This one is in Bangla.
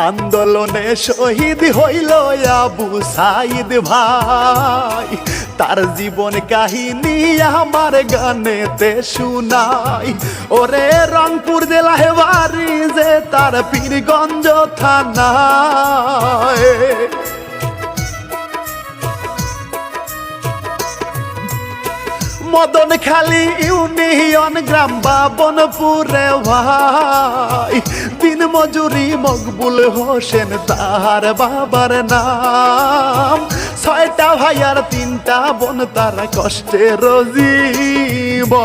আন্দোলনে শহীদ হইল আবু সাইদ ভাই, তার জীবন কাহিনী আমার গানেতে শুনাই। ওরে রংপুর জেলায় বাড়ি যে তার পীরগঞ্জ থানায়, মদনখালী ইউনিয়ন গ্রাম বাবনপুরে ভাই, দিন মজুরি মকবুল হোসেন তার বাবার নাম। 6টা ভাই আর 3টা বোন, তার কষ্টের জীবন।